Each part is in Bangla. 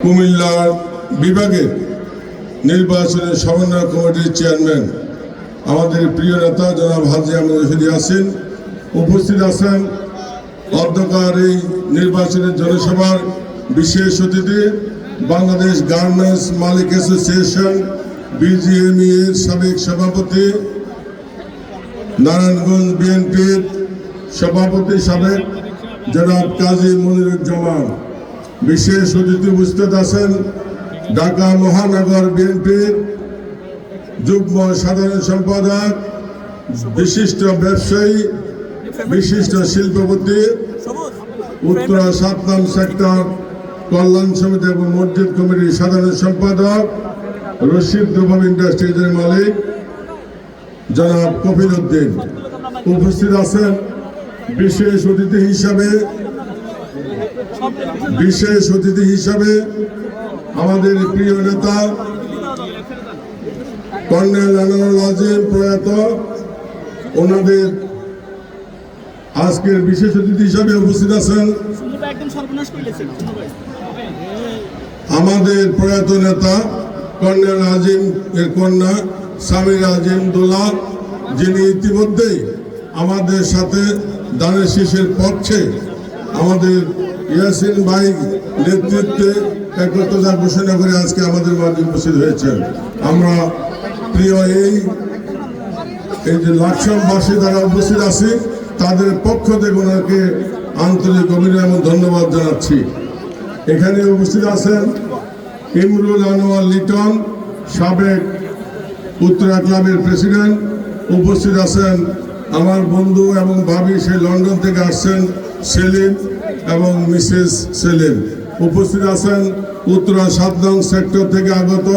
কুমিল্লার বিভাগের নির্বাচনের সমন্বয় কমিটির চেয়ারম্যান আমাদের প্রিয় নেতা জনাব হাজী আহমেদ রশিদ ইয়াসিন উপস্থিত আছেন। অধ্যকার এই নির্বাচনের জনসভার বিশেষ অতিথি বাংলাদেশ গার্মেন্টস মালিক অ্যাসোসিয়েশন বিজিএমই এর সাবেক সভাপতি, নারায়ণগঞ্জ বিএনপির সভাপতি সাবেক জনাব কাজী মনিরুজ্জামান। বিশেষ অতিথি উপস্থিত আছেন ঢাকা মহানগর বিএনপির যুগ্ম সাধারণ সম্পাদক, বিশিষ্ট ব্যবসায়ী, বিশিষ্ট শিল্পপতি, উত্তরা 7 নং সেক্টর কল্যাণ সমিতি এবং মসজিদ কমিটির সাধারণ সম্পাদক, রশিদ গ্রুপ ইন্ডাস্ট্রিজের মালিক জনাব কফিল উদ্দিন। উপস্থিত আছেন বিশেষ অতিথি হিসাবে আমাদের প্রিয় নেতা কর্নেল আনোয়ারুল আজিম প্রয়াত, ওনাদের আজকের বিশেষ অতিথি হিসাবে উপস্থিত আছেন আমাদের প্রয়াত নেতা কর্নেল আজিম এর কন্যা সামির আজিম দোলা, যিনি ইতিমধ্যেই আমাদের সাথে দানের শীষের পক্ষে আমাদের ইয়াসিন ভাই নেতৃত্বে একত্রতা ঘোষণা করে আজকে আমাদের মাঝে উপস্থিত হয়েছেন। আমরা প্রিয় এই যে লাকসামবাসী যারা উপস্থিত আছি তাদের পক্ষ থেকে ওনাকে আন্তরিক অভিনন্দন এবং ধন্যবাদ জানাচ্ছি। এখানে উপস্থিত আছেন ইমরুল আনোয়ার লিটন, সাবেক উত্তরা ক্লাবের প্রেসিডেন্ট। উপস্থিত আছেন আমার বন্ধু এবং ভাবি, সেই লন্ডন থেকে আসছেন, সেলিম এবং মিসেস সেলিম। উপস্থিত আছেন উত্তরা 7 নং সেক্টর থেকে আগত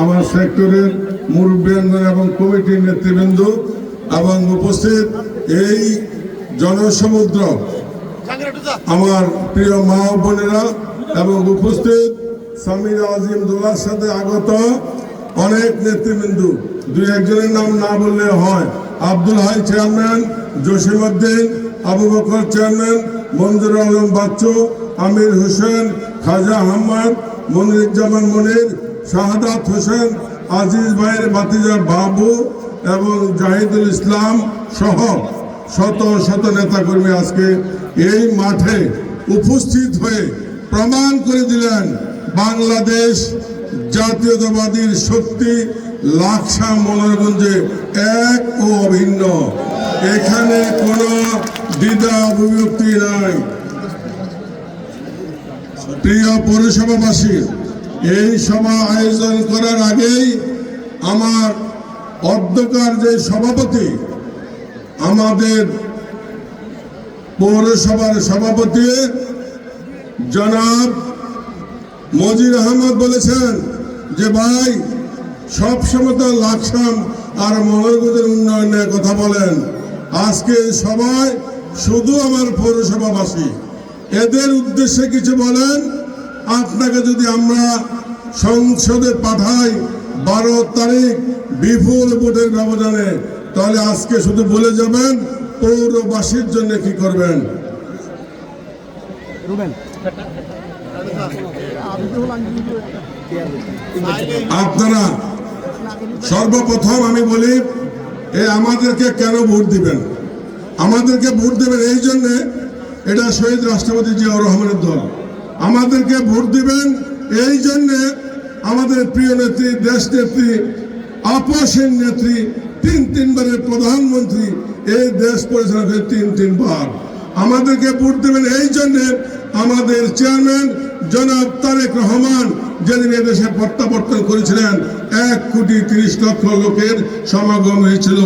আমার সেক্টরের মুরব্বীগণ এবং কমিটির নেতৃবৃন্দ, এবং উপস্থিত এই জনসমুদ্র আমার প্রিয় মা বোনেরা, এবং উপস্থিত সামির আজিম দোলার সাথে আগত অনেক নেতৃবৃন্দ। 2-1 নাম না বললে হয়। আব্দুল হাই চেয়ারম্যান, জসিম উদ্দিন, আবু বকর চেয়ারম্যান, মঞ্জুর আলম বাচ্চু, আমির হোসেন, খাজা আহমদ, মনিরুজ্জামান মনির, শাহাদাত হোসেন, আজিজ ভাইয়ের ভাতিজা বাবু এবং জাহিদুল ইসলাম সহ শত শত নেতাকর্মী আজকে এই মাঠে উপস্থিত হয়ে প্রমাণ করে দিলেন বাংলাদেশ জাতীয়তাবাদীর শক্তি লাকসাম মনোরগঞ্জে এক ও অভিন্ন। এখানে কোনো দ্বিধা অভিব্যক্তি নাই। প্রিয় পৌরসভাবাসী, এই সভা আয়োজন করার আগেই আমার অধ্যকার যে সভাপতি, আমাদের পৌরসভার সভাপতি জনাব মজির আহমদ বলেছেন যে ভাই সবসময় তো লাকসাম আর মনোরগঞ্জের উন্নয়নের কথা বলেন, আজকে সবাই শুধু আমার পৌরসভাবাসী, এদের উদ্দেশ্যে কিছু বলেন। আপনাকে যদি আমরা সংসদে পাঠাই 12 তারিখ বিপুল ভোটের ব্যবধানে, তাহলে আজকে শুধু বলে যাবেন পৌরবাসীর জন্য কি করবেন। আপনারা সর্বপ্রথম আমি বলি, আমাদেরকে কেন ভোট দিবেন? আমাদেরকে ভোট দেবেন এই জন্যে, এটা শহীদ রাষ্ট্রপতি জিয়াউর রহমানের দল। আমাদেরকে ভোট দিবেন এই জন্যে আমাদের প্রিয় নেত্রী, দেশ নেত্রী, আপসহীন নেত্রী, 3 বারের প্রধানমন্ত্রী, এই দেশ পরিচালনা করে 3 বার। আমাদেরকে ভোট দেবেন এই জন্যে আমাদের চেয়ারম্যান জনাব তারেক রহমান, যেদিন এদেশে প্রত্যাবর্তন করেছিলেন 1,30,00,000 লোকের সমাগম হয়েছিল।